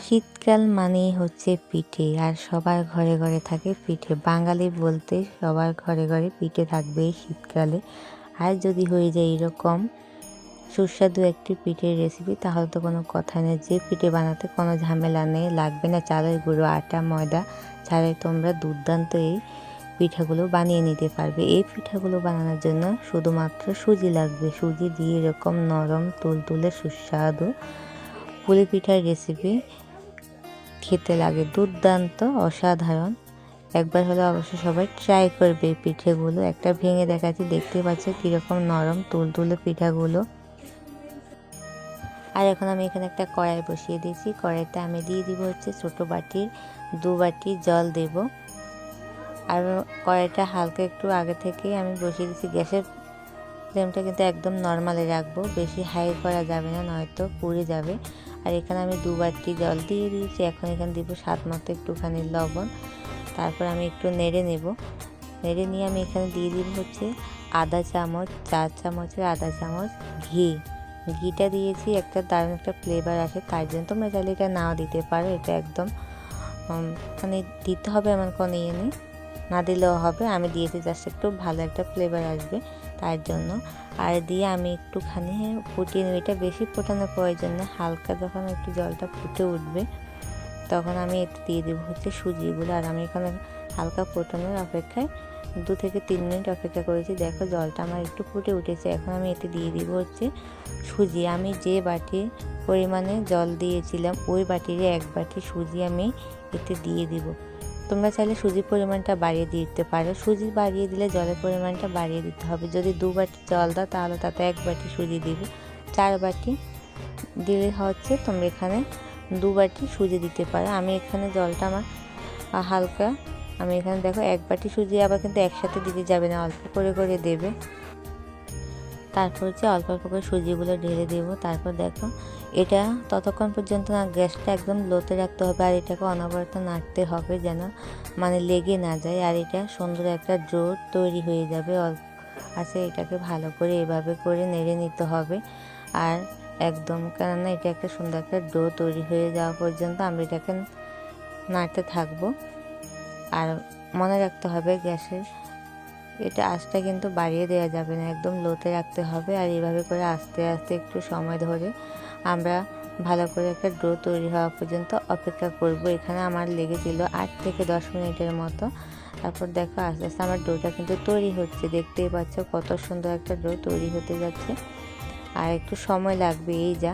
শীতকাল মানেই হচ্ছে পিঠে, আর সবার ঘরে ঘরে থাকে পিঠে। বাঙালি বলতে সবার ঘরে ঘরে পিঠে থাকবে এই শীতকালে। আর যদি হয়ে যায় এরকম সুস্বাদু একটি পিঠের রেসিপি, তাহলে তো কোনো কথা নেই। যে পিঠে বানাতে কোনো ঝামেলা নেই, লাগবে না চালের গুঁড়ো, আটা, ময়দা ছাড়াই তোমরা দুর্দান্ত এই পিঠাগুলো বানিয়ে নিতে পারবে। এই পিঠাগুলো বানানোর জন্য শুধুমাত্র সুজি লাগবে। সুজি দিয়ে এরকম নরম তুলতুলে সুস্বাদু পুলি পিঠার রেসিপি খেতে লাগে দুর্দান্ত, অসাধারণ। একবার হলে অবশ্যই সবাই ট্রাই করবে এই পিঠেগুলো। একটা ভেঙে দেখাচ্ছি, দেখতে পাচ্ছ কীরকম নরম তুলতুলে পিঠাগুলো। আর এখন আমি এখানে একটা কড়াই বসিয়ে দিয়েছি। কড়াইতে আমি দিয়ে দিব হচ্ছে ছোটো বাটির 2 বাটি জল দেব। আর কড়াইটা হালকা একটু আগে থেকেই আমি বসিয়ে দিয়েছি। গ্যাসের ফ্লেমটা কিন্তু একদম নর্মালে রাখবো, বেশি হাই করা যাবে না, নয়তো পুড়ে যাবে। আর এখানে আমি 2 বাটি জল দিয়ে দিয়েছি। এখন এখানে দিব স্বাদ মতো একটুখানি লবণ। তারপর আমি একটু নেড়ে নেব। নেড়ে নিয়ে আমি এখানে দিয়ে দিব হচ্ছে আধা চামচ, 4 চামচের আধা চামচ ঘি। ঘিটা দিয়েছি একটা দারুণ একটা ফ্লেভার আসে, তার জন্য তোমরা চাইলে এটা নাও দিতে পারো। এটা একদম মানে দিতে হবে এমন কোনো ইয়ে নেই, না দিলেও হবে। আমি দিয়েছি জাস্ট একটু ভালো একটা ফ্লেভার আসবে তার জন্য। আর দিয়ে আমি একটুখানি ফুটিয়ে নেব। এটা বেশি ফোটানোর প্রয়োজন না, হালকা যখন একটু জলটা ফুটে উঠবে তখন আমি একটু দিয়ে দেবো হচ্ছে সুজিগুলো। আর আমি এখানে হালকা ফোটানোর অপেক্ষায় 2 থেকে 3 মিনিট অপেক্ষা করেছি। দেখো জলটা আমার একটু ফুটে উঠেছে। এখন আমি এতে দিয়ে দিব হচ্ছে সুজি। আমি যে বাটি পরিমাণে জল দিয়েছিলাম ওই বাটির 1 বাটি সুজি আমি এতে দিয়ে দিব। তোমরা চাইলে সুজির পরিমাণটা বাড়িয়ে দিতে পারো। সুজি বাড়িয়ে দিলে জলের পরিমাণটা বাড়িয়ে দিতে হবে। যদি 2 বাটি জল দাও তাহলে তাতে 1 বাটি সুজি দিবে। 4 বাটি দিলে হচ্ছে তোমরা এখানে 2 বাটি সুজি দিতে পারো। আমি এখানে জলটা আমার হালকা, আমি এখানে দেখো 1 বাটি সুজি আবার কিন্তু একসাথে দিতে যাবে না, অল্প করে করে দেবে। তারপর হচ্ছে অল্প অল্প করে সুজিগুলো ঢেলে দেবো। তারপর দেখো এটা ততক্ষণ পর্যন্ত না গ্যাসটা একদম লোতে রাখতে হবে, আর এটাকে অনবরত নাড়তে হবে যেন মানে লেগে না যায়। আর এটা সুন্দর একটা ডো তৈরি হয়ে যাবে অল্প আছে। এটাকে ভালো করে এভাবে করে নেড়ে নিতে হবে। আর একদম কেননা এটা একটা সুন্দর একটা ডো তৈরি হয়ে যাওয়া পর্যন্ত আমরা এটাকে নাড়তে থাকবো। আর মনে রাখতে হবে গ্যাসের এটা আঁচটা কিন্তু বাড়িয়ে দেওয়া যাবে না, একদম লোতে রাখতে হবে। আর এইভাবে করে আস্তে আস্তে একটু সময় ধরে আমরা ভালো করে একটা ডো তৈরি হওয়া পর্যন্ত অপেক্ষা করব। এখানে আমার লেগেছিল 8 থেকে 10 মিনিটের মতো। তারপর দেখো আস্তে আস্তে আমার ডোটা কিন্তু তৈরি হচ্ছে, দেখতেই পাচ্ছ কত সুন্দর একটা ডো তৈরি হতে যাচ্ছে। আর একটু সময় লাগবে এই যা।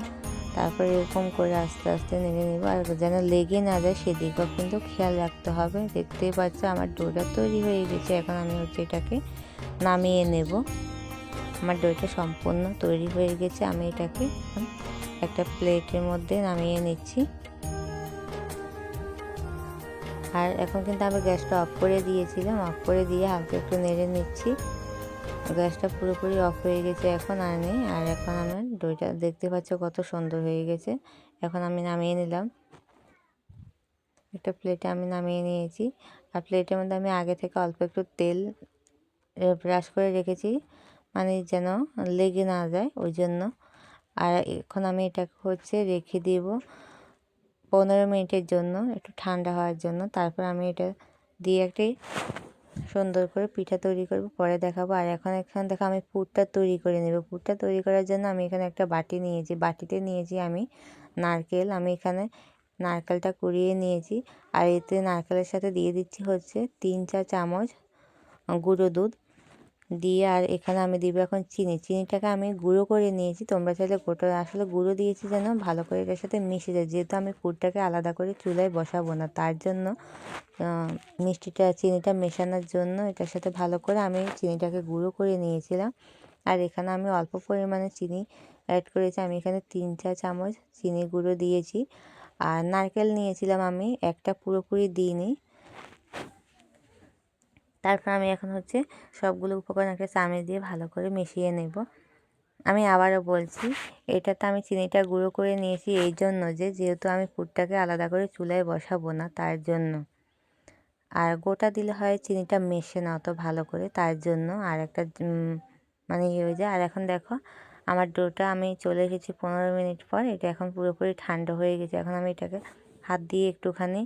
তারপর এরকম করে আস্তে আস্তে নেড়ে নেব, আর যেন লেগে না যায় সেদিকেও কিন্তু খেয়াল রাখতে হবে। দেখতেই পাচ্ছ আমার ডোটা তৈরি হয়ে গেছে। এখন আমি হচ্ছে এটাকে নামিয়ে নেব। আমার ডোটা সম্পূর্ণ তৈরি হয়ে গেছে। আমি এটাকে একটা প্লেটের মধ্যে নামিয়ে নিচ্ছি। আর এখন কিন্তু আমি গ্যাসটা অফ করে দিয়েছিলাম, অফ করে দিয়ে হালকা একটু নেড়ে নিচ্ছি। গ্যাসটা পুরোপুরি অফ হয়ে গেছে এখন আর নেই। আর এখন আমার দইটা দেখতে পাচ্ছ কত সুন্দর হয়ে গেছে। এখন আমি নামিয়ে নিলাম, একটা প্লেটে আমি নামিয়ে নিয়েছি। আর প্লেটের মধ্যে আমি আগে থেকে অল্প একটু তেল ব্রাশ করে রেখেছি, মানে যেন লেগে না যায় ওই জন্য। আর এখন আমি এটাকে হচ্ছে রেখে দিব 15 মিনিটের জন্য, একটু ঠান্ডা হওয়ার জন্য। তারপর আমি এটা দিয়ে একটি সুন্দর করে পিঠা তৈরি করব, পরে দেখাবো। আর এখন এখানে দেখো আমি পুরটা তৈরি করে নেব। পুরটা তৈরি করার জন্য আমি এখানে একটা বাটি নিয়েছি, বাটিতে নিয়েছি আমি নারকেল। আমি এখানে নারকেলটা কুড়িয়ে নিয়েছি। আর এতে নারকেলের সাথে দিয়ে দিচ্ছি হচ্ছে 3-4 চামচ গুঁড়ো দুধ দিয়ে। আর এখানে আমি দিব এখন চিনি। চিনিটাকে আমি গুঁড়ো করে নিয়েছি, তোমরা চাইলে গোটা, আসলে গুঁড়ো দিয়েছি যেন ভালো করে এটার সাথে মিশে যায়, যেহেতু আমি পুরটাকে আলাদা করে চুলায় বসাবো না, তার জন্য মিষ্টিটা চিনিটা মেশানোর জন্য এটার সাথে ভালো করে আমি চিনিটাকে গুঁড়ো করে নিয়েছিলাম। আর এখানে আমি অল্প পরিমাণে চিনি অ্যাড করেছি। আমি এখানে 3-4 চামচ চিনি গুঁড়ো দিয়েছি। আর নারকেল নিয়েছিলাম আমি একটা, পুরোপুরি দিইনি। তারপর আমি এখন হচ্ছে সবগুলো উপকরণ একটা চামচ দিয়ে ভালো করে মিশিয়ে নেব। আমি আবারও বলছি, এটাতে আমি চিনিটা গুঁড়ো করে নিয়েছি এই জন্য যে যেহেতু আমি পুরটাকে আলাদা করে চুলায় বসাবো না, তার জন্য। আর গোটা দিলে হয় চিনিটা মেশে না অত ভালো করে, তার জন্য। আর একটা মানে ইয়ে হয়ে যায়। আর এখন দেখো আমার ডোটা আমি চলে এসেছি 15 মিনিট পর। এটা এখন পুরোপুরি ঠান্ডা হয়ে গেছে। এখন আমি এটাকে হাত দিয়ে একটুখানি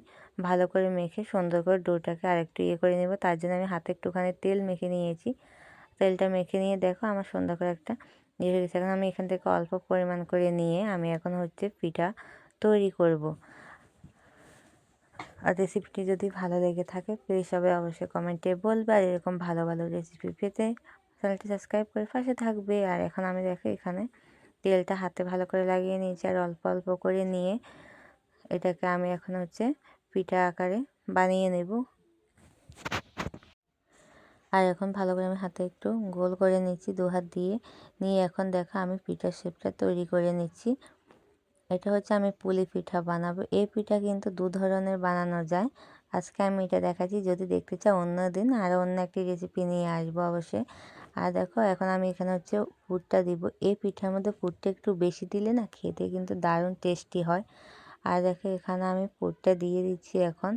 ভালো করে মেখে সুন্দর করে ডোটাকে আরেকটু করে নেব। তার জন্য আমি হাতে একটুখানি তেল মেখে নিয়েছি। তেলটা মেখে নিয়ে দেখো আমার সুন্দর করে একটা হয়ে গেছে। এখন আমি এখান থেকে অল্প পরিমাণ করে নিয়ে আমি এখন পিঠা তৈরি করব। আর রেসিপিটি যদি ভালো লেগে থাকে প্লিজ সবাই অবশ্যই কমেন্টে বলবে। আর এরকম ভালো ভালো রেসিপি পেতে চ্যানেলটি সাবস্ক্রাইব করে পাশে থাকবে। আর এখন আমি দেখো এখানে তেলটা হাতে ভালো করে লাগিয়ে নিয়েছি আর অল্প অল্প করে নিয়ে এটাকে আমি এখন পিঠা আকারে বানিয়ে নেব। আর এখন ভালো করে আমি হাতে একটু গোল করে নিচ্ছি 2 হাত দিয়ে। নিয়ে এখন দেখো আমি পিঠার শেপটা তৈরি করে নিচ্ছি। এটা আমি পুলি পিঠা বানাবো। এই পিঠা কিন্তু 2 ধরনের বানানো যায়। আজকে আমি এটা দেখাচ্ছি। যদি দেখতে চাও অন্য দিন আরও অন্য একটি রেসিপি নিয়ে আসবো অবশ্যই। আর দেখো এখন আমি এখানে পুরটা দিব। এই পিঠার মধ্যে পুরটা একটু বেশি দিলে না খেতে কিন্তু দারুণ টেস্টি হয়। আর দেখো এখানে আমি পুরটা দিয়ে দিচ্ছি। এখন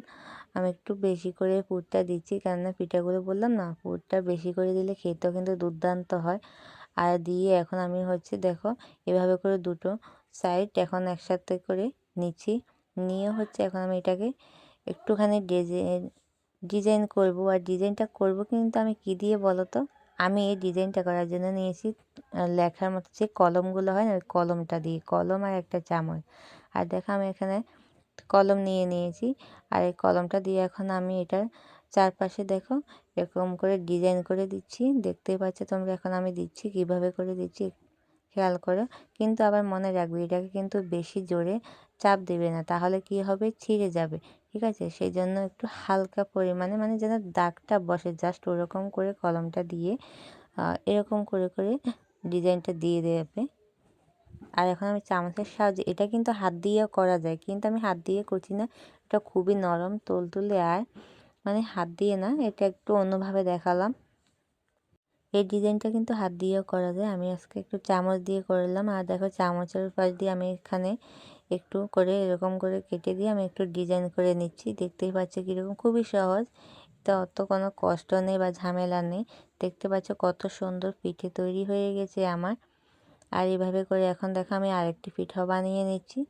আমি একটু বেশি করে পুরটা দিচ্ছি, কেননা পিঠাগুলো বললাম না পুরটা বেশি করে দিলে খেতেও কিন্তু দুর্দান্ত হয়। আর দিয়ে এখন আমি দেখো এভাবে করে দুটো সাইড এখন একসাথে করে নিচ্ছি। নিয়ে এখন আমি এটাকে একটুখানি ডিজাইন করব। আর ডিজাইনটা করব কিন্তু আমি কি দিয়ে বলো তো? আমি এই ডিজাইনটা করার জন্য নিয়েছি লেখার মতো যে কলমগুলো হয় না, ওই কলমটা দিয়ে, কলম আর একটা চামচ। আর দেখো আমি এখানে কলম নিয়ে নিয়েছি। আর এই কলমটা দিয়ে এখন আমি এটার চারপাশে দেখো এরকম করে ডিজাইন করে দিচ্ছি। দেখতেই পাচ্ছ তোমরা। এখন আমি দিচ্ছি কিভাবে করে দিচ্ছি খেয়াল করো। কিন্তু আবার মনে রাখবে এটাকে কিন্তু বেশি জোরে চাপ দেবে না, তাহলে কি হবে ছিঁড়ে যাবে। ঠিক আছে? সেই জন্য একটু হালকা পরিমাণে মানে যেন দাগটা বসে জাস্ট ওরকম করে কলমটা দিয়ে এরকম করে করে ডিজাইনটা দিয়ে দেবে। আর এখন আমি চামচের সাহায্যে, এটা কিন্তু হাত দিয়েও করা যায় কিন্তু আমি হাত দিয়ে করছি না। এটা খুবই নরম তুলতুলে আর মানে হাত দিয়ে না, এটা একটু অন্যভাবে দেখালাম। এই ডিজাইনটা কিন্তু হাত দিয়েও করা যায়। আমি আজকে একটু চামচ দিয়ে করলাম। আর দেখো চামচের পাশ দিয়ে আমি এখানে একটু করে এরকম করে কেটে দিয়ে আমি একটু ডিজাইন করে নিচ্ছি। দেখতেই পাচ্ছ কীরকম, খুবই সহজ। এটা অত কোনো কষ্ট নেই বা ঝামেলা নেই। দেখতে পাচ্ছ কত সুন্দর পিঠে তৈরি হয়ে গেছে আমার। আর এইভাবে করে এখন দেখো আমি আরেকটি পিঠাও বানিয়ে নিচ্ছি।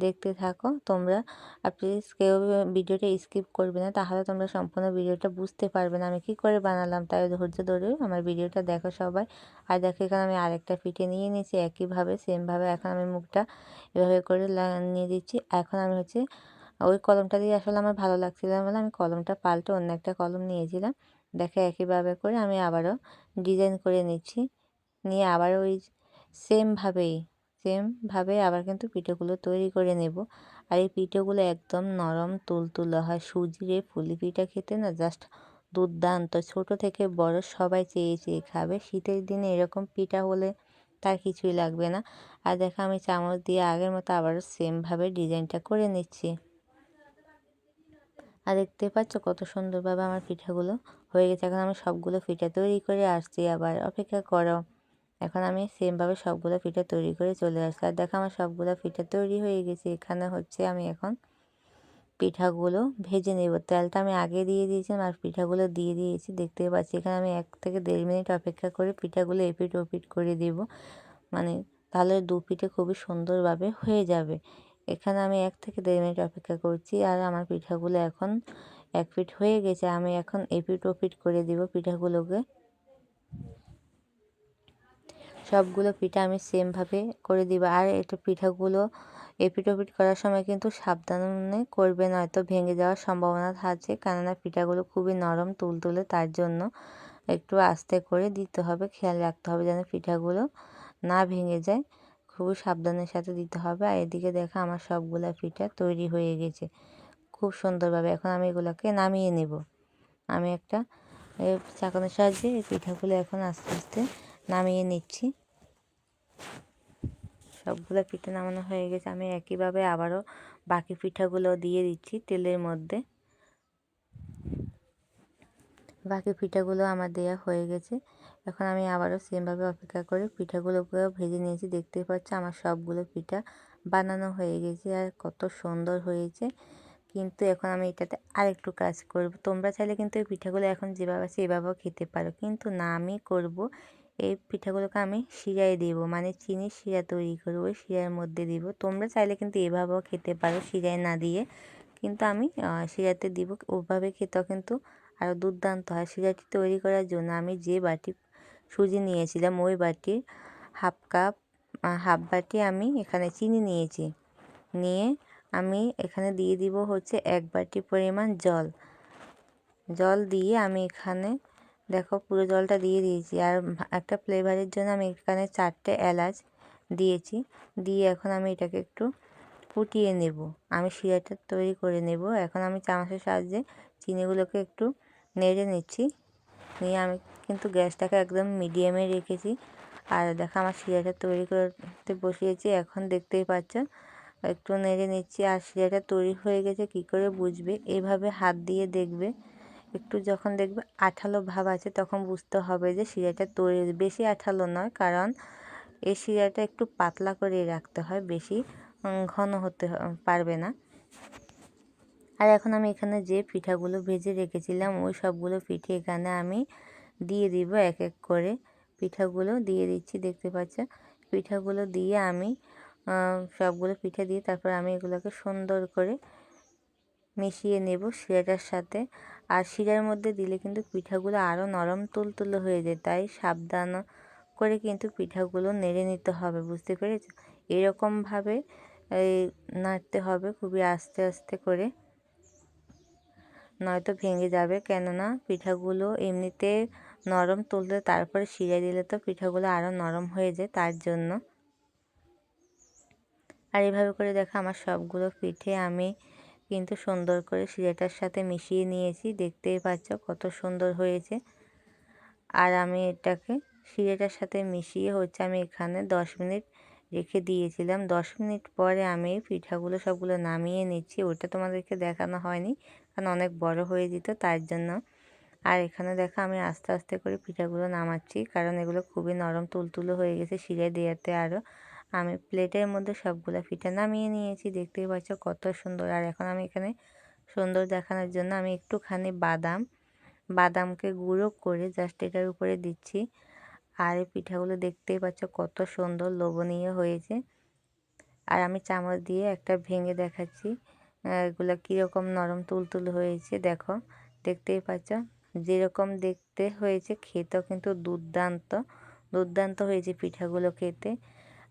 দেখতে থাকো তোমরা। আর প্লিজ কেউ ভিডিওটা স্কিপ করবে না, তাহলে তোমরা সম্পূর্ণ ভিডিওটা বুঝতে পারবে না আমি কী করে বানালাম। তাই ধৈর্য ধরে আমার ভিডিওটা দেখো সবাই। আর দেখো এখানে আমি আরেকটা পিঠে নিয়ে নিয়েছি একইভাবে সেমভাবে। এখন আমি মুখটা এভাবে করে নিয়ে দিচ্ছি। এখন আমি ওই কলমটা দিয়ে আসলে আমার ভালো লাগছিল না বলে আমি কলমটা পাল্টে অন্য একটা কলম নিয়েছিলাম। দেখো একইভাবে করে আমি আবারও ডিজাইন করে নিচ্ছি। নিয়ে আবার ওই সেমভাবে আবার কিন্তু পিঠেগুলো তৈরি করে নেব। আর এই পিঠেগুলো একদম নরম তুলতুলে হয়। সুজির এই পুলি পিঠা খেতে না জাস্ট দুর্দান্ত। ছোট থেকে বড় সবাই চেয়ে চেয়ে খাবে। শীতের দিনে এরকম পিঠা হলে তার কিছুই লাগবে না। আর দেখো আমি চামচ দিয়ে আগের মতো আবারও সেমভাবে ডিজাইনটা করে নিচ্ছি। আর দেখতে পাচ্ছ কত সুন্দরভাবে আমার পিঠাগুলো হয়ে গেছে। এখন আমি সবগুলো পিঠা তৈরি করে আসছি, আবার অপেক্ষা করো। এখন আমি সেমভাবে সবগুলো পিঠা তৈরি করে চলে আসছি। আর দেখো আমার সবগুলো পিঠা তৈরি হয়ে গেছে। এখানে আমি এখন পিঠাগুলো ভেজে নেব। তেলটা আমি আগে দিয়ে দিয়েছিলাম আর পিঠাগুলো দিয়ে দিয়েছি। দেখতে পাচ্ছি এখানে আমি 1 থেকে 1.5 মিনিট অপেক্ষা করে পিঠাগুলো এপিট ওপিট করে দেব। মানে তাহলে দু পিঠে খুবই সুন্দরভাবে হয়ে যাবে। এখানে আমি 1 থেকে 1.5 মিনিট অপেক্ষা করছি। আর আমার পিঠাগুলো এখন 1 পিঠ হয়ে গেছে। আমি এখন এপিট ওপিট করে দিব পিঠাগুলোকে। সবগুলো পিঠা আমি সেমভাবে করে দিব। আর এটা পিঠাগুলো এপিট ওপিট করার সময় কিন্তু সাবধানে করবে, নয়তো ভেঙে যাওয়ার সম্ভাবনা থাকে, কেননা পিঠাগুলো খুবই নরম তুলতুলে। তার জন্য একটু আস্তে করে দিতে হবে, খেয়াল রাখতে হবে যেন পিঠাগুলো না ভেঙে যায়। খুবই সাবধানের সাথে দিতে হবে। আর এদিকে দেখো আমার সবগুলা পিঠা তৈরি হয়ে গেছে খুব সুন্দরভাবে। এখন আমি এগুলোকে নামিয়ে নেব। আমি একটা চাকনের সাহায্যে এই পিঠাগুলো এখন আস্তে আস্তে নামিয়ে নিচ্ছি। সবগুলো পিঠা নামানো হয়ে গেছে। আমি একইভাবে আবারও বাকি পিঠাগুলো দিয়ে দিচ্ছি তেলের মধ্যে। বাকি পিঠাগুলো আমার দেওয়া হয়ে গেছে। এখন আমি আবারও সেমভাবে অপেক্ষা করে পিঠাগুলোকেও ভেজে নিয়েছি। দেখতেই পাচ্ছ আমার সবগুলো পিঠা বানানো হয়ে গেছে আর কত সুন্দর হয়েছে। কিন্তু এখন আমি এটাতে আরেকটু কাজ করব। তোমরা চাইলে কিন্তু এই পিঠাগুলো এখন যেভাবে আছে এভাবেও খেতে পারো, কিন্তু না আমি করব এই পিঠাগুলোকে আমি শিরায় দিব, মানে চিনির শিরা তৈরি করবো, শিরার মধ্যে দিব। তোমরা চাইলে কিন্তু এভাবেও খেতে পারো শিরায় না দিয়ে, কিন্তু আমি শিরাতে দিব। ওভাবে খেতেও কিন্তু আরও দুর্দান্ত হয়। শিরাটি তৈরি করার জন্য আমি যে বাটি সুজি নিয়েছিলাম ওই বাটির হাফ বাটি আমি এখানে চিনি নিয়েছি। নিয়ে আমি এখানে দিয়ে দিব হচ্ছে 1 বাটি পরিমাণ জল দিয়ে আমি এখানে দেখো পুরো জলটা দিয়ে দিয়েছি। আর একটা ফ্লেভারের জন্য আমি এখানে 4টে এলাচ দিয়েছি। দিয়ে এখন আমি এটাকে একটু ফুটিয়ে নেব। আমি শিরাটা তৈরি করে নেব। এখন আমি চামচের সাহায্যে চিনিগুলোকে একটু নেড়ে নিচ্ছি। নিয়ে আমি কিন্তু গ্যাসটাকে একদম মিডিয়ামে রেখেছি। আর দেখো আমার শিরাটা তৈরি করতে বসিয়েছি। এখন দেখতেই পাচ্ছ একটু নেড়ে নিচ্ছি। আর শিরাটা তৈরি হয়ে গেছে কী করে বুঝবে? এভাবে হাত দিয়ে দেখবে, একটু যখন দেখবে আঠালো ভাব আছে তখন বুঝতে হবে যে শিরাটা তৈরি। বেশি আঠালো নয়, কারণ এই শিরাটা একটু পাতলা করে রাখতে হয়, বেশি ঘন হতে পারবে না। আর এখন আমি এখানে যে পিঠাগুলো ভেজে রেখেছিলাম ওই সবগুলো পিঠে এখানে আমি দিয়ে দিব এক এক করে। পিঠাগুলো দিয়ে দিচ্ছি, দেখতে পাচ্ছ। পিঠাগুলো দিয়ে আমি সবগুলো পিঠা দিয়ে তারপর আমি এগুলোকে সুন্দর করে মিশিয়ে নেব শিরাটার সাথে। আর শিরার মধ্যে দিলে কিন্তু পিঠাগুলো আরও নরম তুলতুলে হয়ে যায়, তাই সাবধান করে কিন্তু পিঠাগুলো নেড়ে নিতে হবে, বুঝতে পেরেছ? এরকমভাবে নাড়তে হবে খুবই আস্তে আস্তে করে, নয়তো ভেঙে যাবে। কেননা পিঠাগুলো এমনিতে নরম তুলতে তারপরে শিরা দিলে তো পিঠাগুলো আরও নরম হয়ে যায়, তার জন্য। আর এভাবে করে দেখো আমার সবগুলো পিঠে আমি কিন্তু সুন্দর করে শিরাটার সাথে মিশিয়ে নিয়েছি, দেখতেই পাচ্ছ কত সুন্দর হয়েছে। আর আমি এটাকে শিরাটার সাথে মিশিয়ে হচ্ছে আমি এখানে 10 মিনিট রেখে দিয়েছিলাম। 10 মিনিট পরে আমি পিঠাগুলো সবগুলো নামিয়ে নিচ্ছি। ওটা তোমাদেরকে দেখানো হয়নি, কারণ অনেক বড় হয়ে যেত, তার জন্য। আর এখানে দেখো আমি আস্তে আস্তে করে পিঠাগুলো নামাচ্ছি, কারণ এগুলো খুবই নরম তুলতুলো হয়ে গেছে শিরায় দেওয়াতে। আরও আমি প্লেটের মধ্যে সবগুলো পিঠা নামিয়ে নিয়েছি, দেখতেই পাচ্ছ কত সুন্দর। আর এখন আমি এখানে সুন্দর দেখানোর জন্য আমি একটুখানি বাদামকে গুঁড়ো করে জাস্ট এটার উপরে দিচ্ছি। আর এই পিঠাগুলো দেখতেই পাচ্ছ কত সুন্দর লোভনীয় হয়েছে। আর আমি চামচ দিয়ে একটা ভেঙে দেখাচ্ছি এগুলো কীরকম নরম তুলতুল হয়েছে। দেখো, দেখতেই পাচ্ছ যেরকম দেখতে হয়েছে খেতেও কিন্তু দুর্দান্ত হয়েছে পিঠাগুলো খেতে।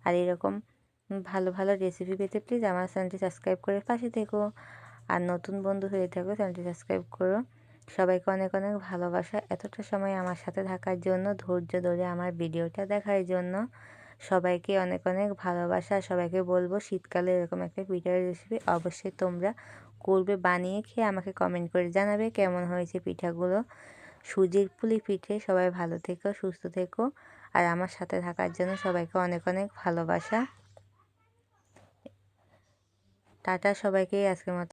আর এরকম ভালো ভালো রেসিপি পেতে প্লিজ আমার চ্যানেলটি সাবস্ক্রাইব করে পাশে থেকো। আর নতুন বন্ধু হয়ে থাকো চ্যানেলটি সাবস্ক্রাইব করো। সবাইকে অনেক অনেক ভালোবাসা এতটা সময় আমার সাথে থাকার জন্য, ধৈর্য ধরে আমার ভিডিওটা দেখার জন্য। সবাইকে অনেক অনেক ভালোবাসা। সবাইকে বলবো শীতকালে এরকম একটা পিঠার রেসিপি অবশ্যই তোমরা করবে, বানিয়ে খেয়ে আমাকে কমেন্ট করে জানাবে কেমন হয়েছে পিঠাগুলো। সুজির পুলি পিঠে। সবাই ভালো থেকো, সুস্থ থেকো। আর আমার সাথে থাকার জন্য সবাইকে অনেক অনেক ভালোবাসা। টাটা সবাইকে, আজকের মতো।